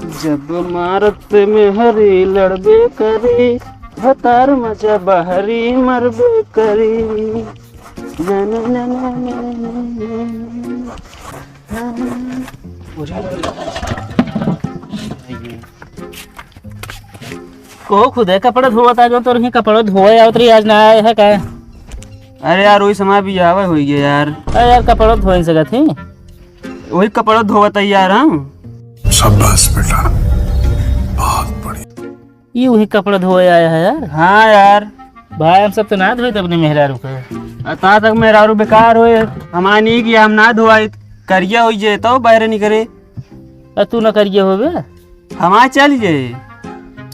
जब मारत में हरी लड़बे करी, भतार मजा बहरी मरबे करी। ना ना ना ना ना को खुदे कपड़ा धोता जो तो रही कपड़ा धोए आओ तो आज ना आया है का? अरे यार वही समय भी आवे हो गया यार। अरे यार कपड़ा धोए सकत थी, वही कपड़ा धोता यार हम। शाबाश बेटा, बहुत बढ़िया। ये वही कपड़ा धोए आया है यार। हाँ यार भाई हम सब तो ना धोए अपने मेहरारू के। अता तक मेहरारू बेकार होए, हमारा नहीं कि हम ना धोआई करिया हो जे तो बाहर नहीं करे। तू न करिए होबे, हमारा चल जे।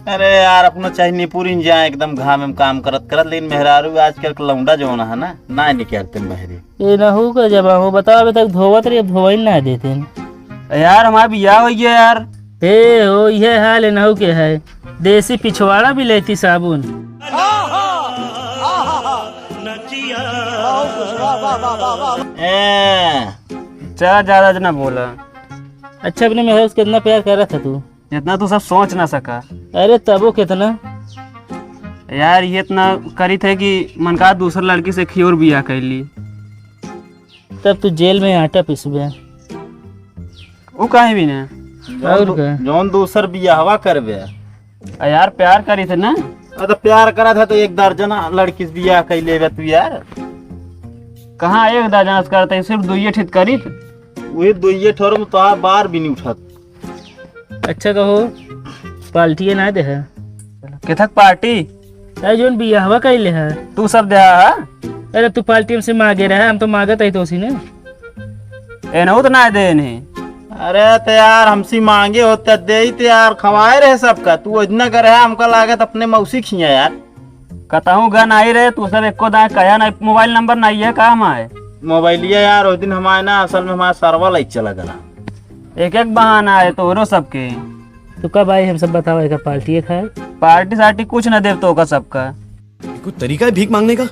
अरे यार अपना चाहिए पूरी जाए एकदम घाम में काम करत करत, लेकिन मेहरारू आजकल के लौंडा जो है ना ना निकलते बहरी। ये ना हो का जब हो बताओ अभी तक धोवत रही, अब धोई ना देते यार हमारा बियाह हो गया यार। ए हो ये हाल है नहु के है, देसी पिछवाड़ा भी लेती साबुन। चला ज्यादा जना बोला। अच्छा अपने मेहरारू से कितना प्यार कर रहा था तू? जितना तू सब सोच ना सका अरे तबो कितना यार, ये इतना करी थे कि मन का दूसर लड़की से खियोर बियाह कर ली। तब तू जेल में आटा पिसबे। वो कहीं भी ना और का जौन दूसर बियाहवा करबे। यार प्यार करी थे ना। तो प्यार करा था तो एक दर्जन लड़की से बियाह कर लेबे तू यार। कहाँ एक दर्जन करते, सिर्फ दुइये ठित करी थे। वही दुइये ठोर में तो बार भी नहीं उठत। अच्छा कहो पाल्टिए ना दे है किथक पार्टी अरे जोन बियाहवा कैले है तू सब दे हा? अरे तू पाल्टी हमसे मांगे रहा, हम तो मांगत है तो उसी ने एनहु तो ना दे नहीं। अरे तो यार हमसे मांगे होते दे ही तो यार खवाए रहे सबका। तू इतना करे हमका लागत अपने मौसी खिया यार। कतहूँ गन आई रहे तू सब एको दाए कया ना, मोबाइल नंबर नहीं है काम आए मोबाइलिया यार उस दिन हमारे ना असल में हमारा सरवा लाइक चला गया। एक एक बहाना है तोरो सबके। तो कब आई हम सब बताओ एक पाल्टी खाए। पार्टी सार्टी कुछ न देव तो का सबका। कोई तरीका है भीख मांगने का?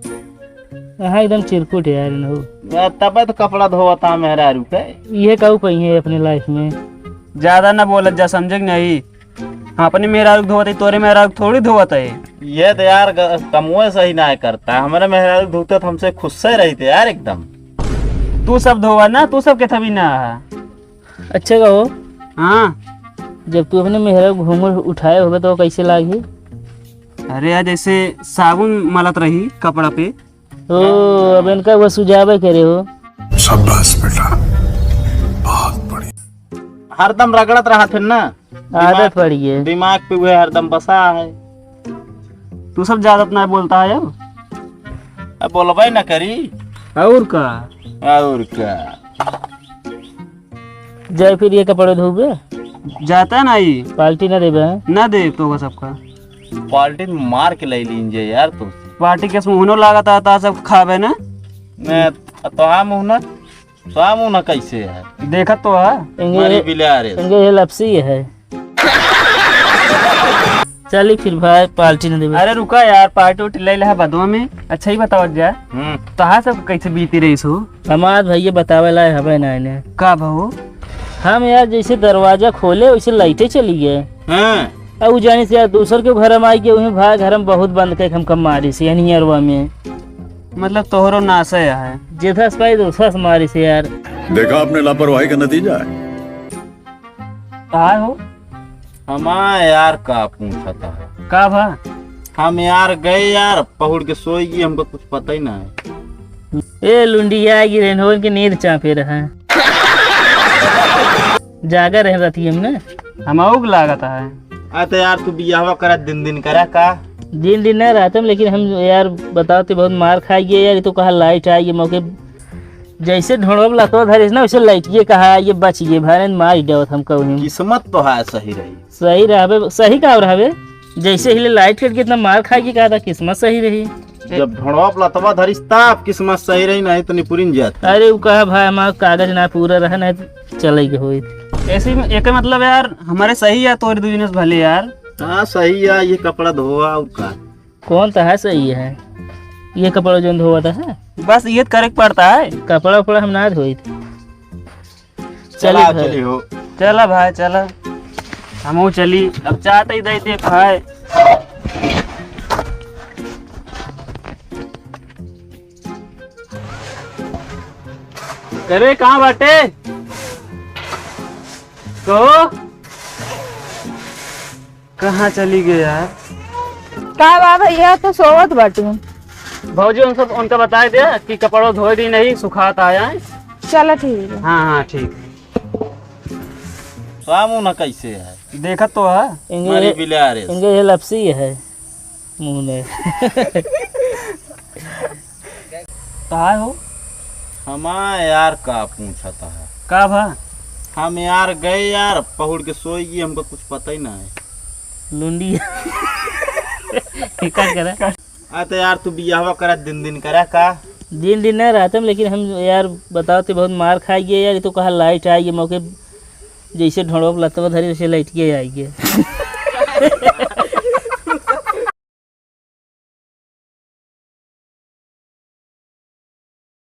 हाँ एकदम चिरकुट यार नहु। तब तो कपड़ा धोता मेहरारू के। ये कहू कही है अपने लाइफ में ज्यादा न बोलत जा, समझे नहीं। हाँ अपने मेहरारू धोते तोरे मेहरारू थोड़ी धोवत है। ये तो यार कमुए सही ना करता। हमारे मेहरारू धोते तो हमसे खुश से रहते यार एकदम। तू सब धोवा ना, तू सब के थवी ना। अच्छा कहो हाँ जब तू अपने मेहरारू घूंघट उठाए होगा तो कैसे लागी? अरे यार जैसे साबुन मलत रही कपड़ा पे। ओ अब इनका वो सुझाव करे हो। शाबाश बेटा, बहुत बढ़िया। हरदम रगड़त रहा थे ना, आदत पड़ी है दिमाग पे हुए हरदम बसा है। तू सब ज्यादा ना बोलता है अब बोलबे ना करी और का। और क्या। जाए फिर ये कपड़े धोबे, जाता है ना ये पाल्टी ना देबे। ना दे तो का सबका। पाल्टी मार के ले लीजिए यार तुम। पार्टी के मुहनो लागता था सब खावे ना। तो हम मुँह ना कैसे है देखत तो है। हमारी बिलारे। ये लपसी है। चली फिर भाई पाल्टी ना देबे। अरे रुका यार, पार्टी उठी ले ले बदवा में। अच्छा ही बताओ जा तहा सब कैसे बीती रही सो। हमार भैया बतावे ला हवे ना इन्हें का बहू। हम यार जैसे दरवाजा खोले वैसे लाइटें चली गए। अब जाने से यार दूसर के घर में आई के वही भाई घर में बहुत बंद कर हम कम मारी से यानी अरवा में मतलब तोहरो नासा है जेठा स्पाई दूसरा से मारी से यार। देखा आपने लापरवाही का नतीजा है। कहा हो हमारा यार का पूछता है का भा। हम यार गए यार पहुड़ के सोई गई, हमको कुछ पता ही ना है। ए लुंडी आएगी रेनहोन की नींद चापे रहा जागा रह रही हमने हम उग लागता है। तो यार तू बियाह करा दिन करा का दिन दिन ना रहते लेकिन हम यार बताते बहुत मार खाइए यार। तो कहा लाइट आई मौके जैसे ढोड़ब लतवा धरे ना वैसे लाइट ये कहा ये बचिए भारे मार देवत हम कहूँ। किस्मत तो है सही रही। सही रहे सही का रहे जैसे हिले लाइट कट के इतना मार खाएगी कहा था किस्मत सही रही। जब ढोड़वा लतवा धरिस तब किस्मत सही रही, नहीं तो निपुरिन जाता। अरे वो कहा भाई हमारा कागज ना पूरा रहा नहीं तो चलेगी हो। ऐसे एक मतलब यार हमारे सही है तोरे बिजनेस भले यार। हाँ सही है, ये कपड़ा धोआ और का कौन था है सही है ये कपड़ा जो धोआ था है? बस ये करे पड़ता है। कपड़ा उपड़ा हम ना धोई थे। चला चली हो। चला भाई चला। हमहू चली अब चाहते ही दे खाए। अरे कहाँ बाटे तो कहाँ चली गई यार? का बा भैया तो सोवत बाटू। भौजी उनका बताए दे कि कपड़ों धोए दी नहीं सुखात आया है। चलो ठीक है। हाँ हाँ ठीक सामू ना कैसे है देखत तो है। हमारी बिलारे इनके ये लपसी है मुंह में। कहाँ हो? हमारा यार का पूछता है का भा? हम यार गए यार पहुड़ के सोई गई, हमको कुछ पता ही ना है। लुंडी क्या करा? तो यार तू बियाहवा करा दिन करा का? दिन दिन ना रहते लेकिन हम यार बताते बहुत मार खाइए यार। ये तो कहा लाइट आइए मौके जैसे ढोड़ो लतवा धरी वैसे लाइट के आइए।